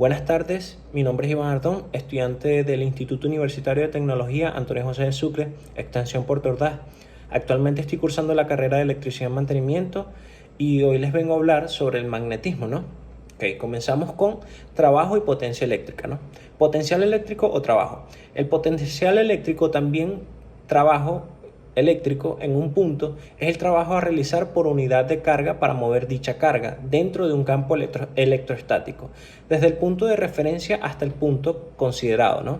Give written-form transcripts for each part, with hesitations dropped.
Buenas tardes, mi nombre es Iván Ardón, estudiante del Instituto Universitario de Tecnología Antonio José de Sucre, extensión Puerto Ordaz. Actualmente estoy cursando la carrera de Electricidad y Mantenimiento y hoy les vengo a hablar sobre el magnetismo, ¿no? Ok, comenzamos con trabajo y potencia eléctrica, ¿no? Potencial eléctrico o trabajo. El potencial eléctrico también trabajo eléctrico en un punto es el trabajo a realizar por unidad de carga para mover dicha carga dentro de un campo electrostático, desde el punto de referencia hasta el punto considerado, ¿no?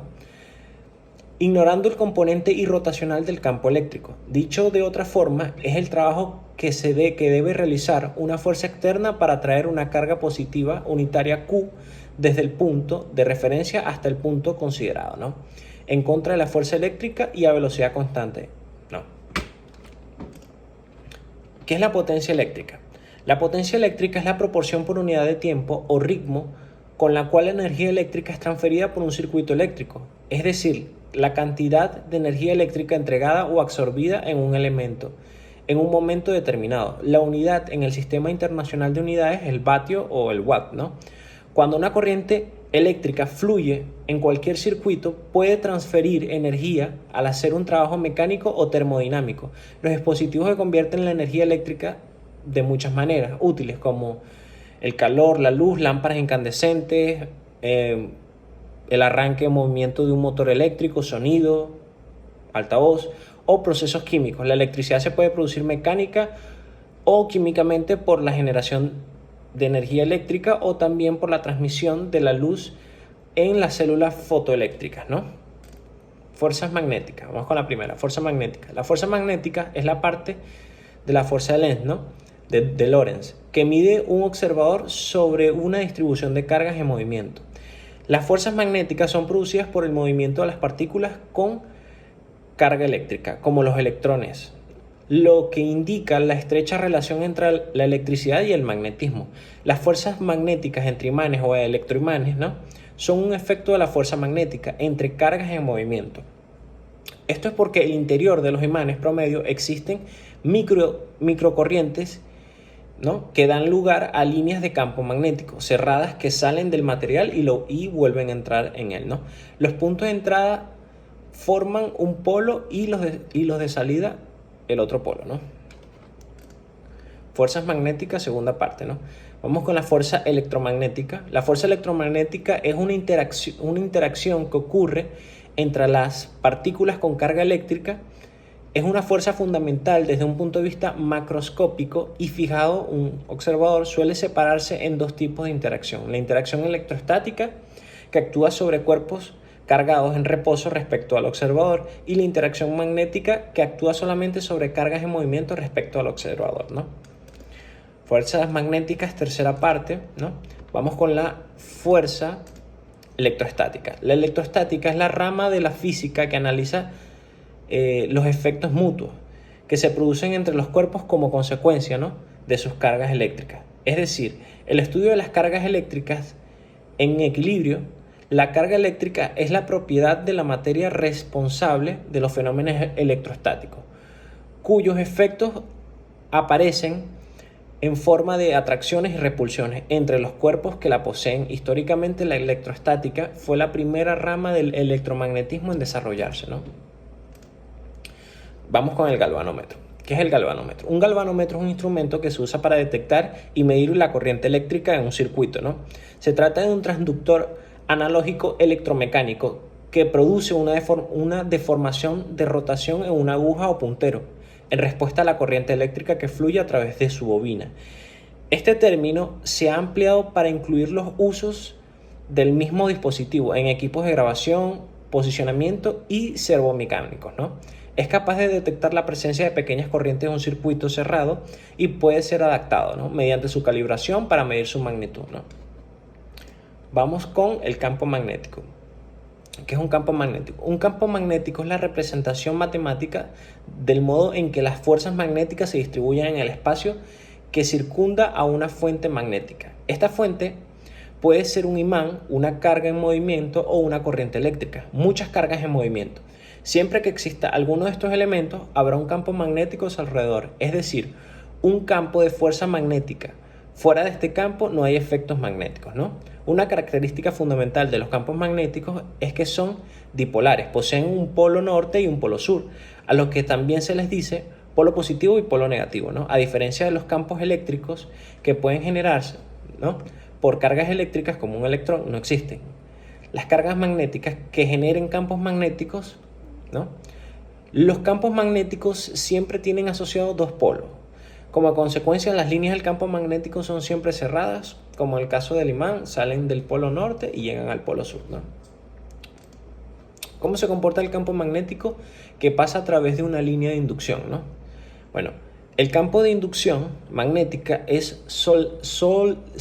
Ignorando el componente irrotacional del campo eléctrico. Dicho de otra forma, es el trabajo que debe realizar una fuerza externa para traer una carga positiva unitaria Q desde el punto de referencia hasta el punto considerado, ¿no? En contra de la fuerza eléctrica y a velocidad constante. No. ¿Qué es la potencia eléctrica? La potencia eléctrica es la proporción por unidad de tiempo o ritmo con la cual la energía eléctrica es transferida por un circuito eléctrico, es decir, la cantidad de energía eléctrica entregada o absorbida en un elemento en un momento determinado. La unidad en el Sistema Internacional de Unidades es el vatio o el watt, ¿no? Cuando una corriente eléctrica fluye en cualquier circuito, puede transferir energía al hacer un trabajo mecánico o termodinámico. Los dispositivos que convierten la energía eléctrica de muchas maneras útiles, como el calor, la luz, lámparas incandescentes, el arranque o movimiento de un motor eléctrico, sonido, altavoz o procesos químicos. La electricidad se puede producir mecánica o químicamente por la generación de energía eléctrica o también por la transmisión de la luz en las células fotoeléctricas, ¿no? Fuerzas magnéticas. Vamos con la primera, fuerza magnética. La fuerza magnética es la parte de la fuerza de Lenz, ¿no? de Lorentz, que mide un observador sobre una distribución de cargas en movimiento. Las fuerzas magnéticas son producidas por el movimiento de las partículas con carga eléctrica, como los electrones, lo que indica la estrecha relación entre la electricidad y el magnetismo. Las fuerzas magnéticas entre imanes o electroimanes, ¿no?, son un efecto de la fuerza magnética entre cargas en movimiento. Esto es porque en el interior de los imanes promedio existen microcorrientes, ¿no?, que dan lugar a líneas de campo magnético cerradas que salen del material y vuelven a entrar en él, ¿no? Los puntos de entrada forman un polo y los de salida el otro polo, ¿no? Fuerzas magnéticas, segunda parte, ¿no? Vamos con la fuerza electromagnética. La fuerza electromagnética es una interacción que ocurre entre las partículas con carga eléctrica. Es una fuerza fundamental desde un punto de vista macroscópico y fijado un observador suele separarse en dos tipos de interacción. La interacción electrostática, que actúa sobre cuerpos cargados en reposo respecto al observador, y la interacción magnética, que actúa solamente sobre cargas en movimiento respecto al observador, ¿no? Fuerzas magnéticas, tercera parte, ¿no? Vamos con la fuerza electrostática. La electrostática es la rama de la física que analiza los efectos mutuos que se producen entre los cuerpos como consecuencia, ¿no?, de sus cargas eléctricas. Es decir, el estudio de las cargas eléctricas en equilibrio. La carga eléctrica es la propiedad de la materia responsable de los fenómenos electrostáticos, cuyos efectos aparecen en forma de atracciones y repulsiones entre los cuerpos que la poseen. Históricamente, la electrostática fue la primera rama del electromagnetismo en desarrollarse, ¿no? Vamos con el galvanómetro. ¿Qué es el galvanómetro? Un galvanómetro es un instrumento que se usa para detectar y medir la corriente eléctrica en un circuito, ¿no? Se trata de un transductor analógico electromecánico que produce una deformación de rotación en una aguja o puntero en respuesta a la corriente eléctrica que fluye a través de su bobina. Este término se ha ampliado para incluir los usos del mismo dispositivo en equipos de grabación, posicionamiento y servomecánicos, ¿no? Es capaz de detectar la presencia de pequeñas corrientes en un circuito cerrado y puede ser adaptado, ¿no?, mediante su calibración para medir su magnitud, ¿no? Vamos con el campo magnético. ¿Qué es un campo magnético? Un campo magnético es la representación matemática del modo en que las fuerzas magnéticas se distribuyen en el espacio que circunda a una fuente magnética. Esta fuente puede ser un imán, una carga en movimiento o una corriente eléctrica. Muchas cargas en movimiento. Siempre que exista alguno de estos elementos, habrá un campo magnético a su alrededor, es decir, un campo de fuerza magnética Fuera de este campo no hay efectos magnéticos, ¿no? Una característica fundamental de los campos magnéticos es que son dipolares, poseen un polo norte y un polo sur, a los que también se les dice polo positivo y polo negativo, ¿no? A diferencia de los campos eléctricos que pueden generarse, ¿no?, por cargas eléctricas como un electrón, no existen. Las cargas magnéticas que generen campos magnéticos, ¿no? Los campos magnéticos siempre tienen asociados dos polos. Como consecuencia, las líneas del campo magnético son siempre cerradas, como en el caso del imán, salen del polo norte y llegan al polo sur, ¿no? ¿Cómo se comporta el campo magnético? Que pasa a través de una línea de inducción, ¿no? Bueno, el campo de inducción magnética es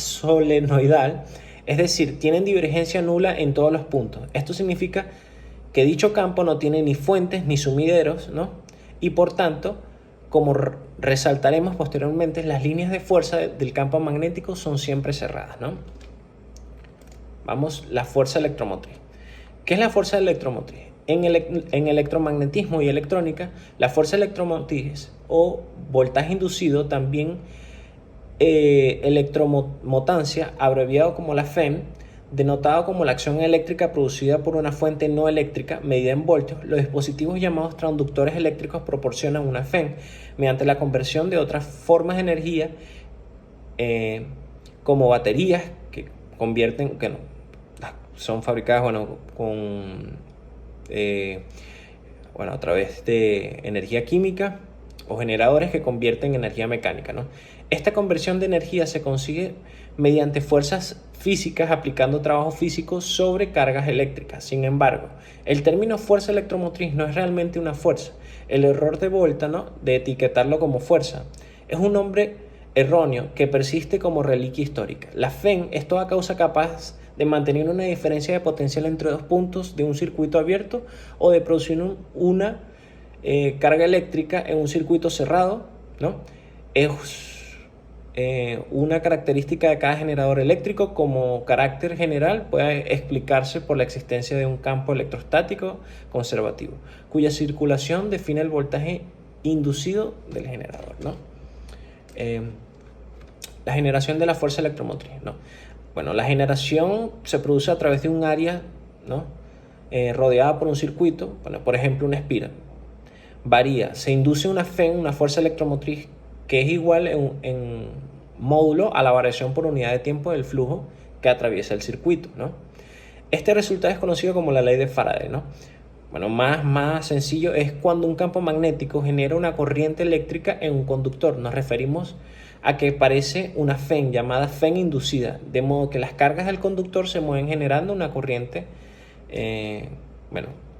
solenoidal, es decir, tienen divergencia nula en todos los puntos. Esto significa que dicho campo no tiene ni fuentes ni sumideros, ¿no? Y por tanto, como resaltaremos posteriormente, las líneas de fuerza del campo magnético son siempre cerradas, ¿no? Vamos, la fuerza electromotriz. ¿Qué es la fuerza electromotriz? En electromagnetismo y electrónica, la fuerza electromotriz o voltaje inducido, también electromotancia, abreviado como la FEM, denotado como la acción eléctrica producida por una fuente no eléctrica medida en voltios. Los dispositivos llamados transductores eléctricos proporcionan una FEM mediante la conversión de otras formas de energía, como baterías que convierten, que no, son fabricadas a través de energía química, o generadores que convierten energía mecánica, ¿no? Esta conversión de energía se consigue mediante fuerzas físicas aplicando trabajos físicos sobre cargas eléctricas. Sin embargo, el término fuerza electromotriz no es realmente una fuerza. El error de Volta, ¿no?, de etiquetarlo como fuerza, es un nombre erróneo que persiste como reliquia histórica. La FEM es toda causa capaz de mantener una diferencia de potencial entre dos puntos de un circuito abierto o de producir una carga eléctrica en un circuito cerrado, ¿no? Es una característica de cada generador eléctrico. Como carácter general puede explicarse por la existencia de un campo electrostático conservativo, cuya circulación define el voltaje inducido del generador, ¿no? La generación de la fuerza electromotriz, ¿no? Bueno, la generación se produce a través de un área, ¿no?, rodeada por un circuito, bueno, por ejemplo una espiral. Varía, se induce una FEM, una fuerza electromotriz, que es igual en módulo a la variación por unidad de tiempo del flujo que atraviesa el circuito, ¿no? Este resultado es conocido como la ley de Faraday, ¿no? Bueno, más sencillo es cuando un campo magnético genera una corriente eléctrica en un conductor. Nos referimos a que parece una FEM llamada FEM inducida, de modo que las cargas del conductor se mueven generando una corriente,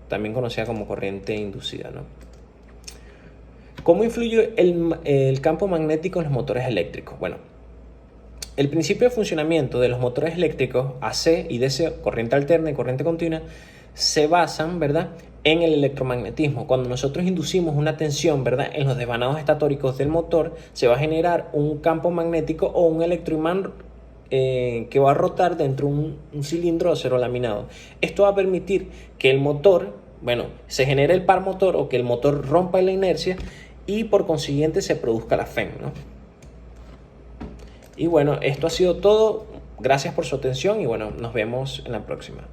también conocida como corriente inducida, ¿no? ¿Cómo influye el campo magnético en los motores eléctricos? Bueno, el principio de funcionamiento de los motores eléctricos AC y DC, corriente alterna y corriente continua, se basan, ¿verdad?, en el electromagnetismo. Cuando nosotros inducimos una tensión, ¿verdad?, en los desvanados estatóricos del motor, se va a generar un campo magnético o un electroimán que va a rotar dentro de un cilindro de acero laminado. Esto va a permitir que el motor, se genere el par motor, o que el motor rompa la inercia y por consiguiente se produzca la FEM, ¿no? Y bueno, esto ha sido todo. Gracias por su atención y bueno, nos vemos en la próxima.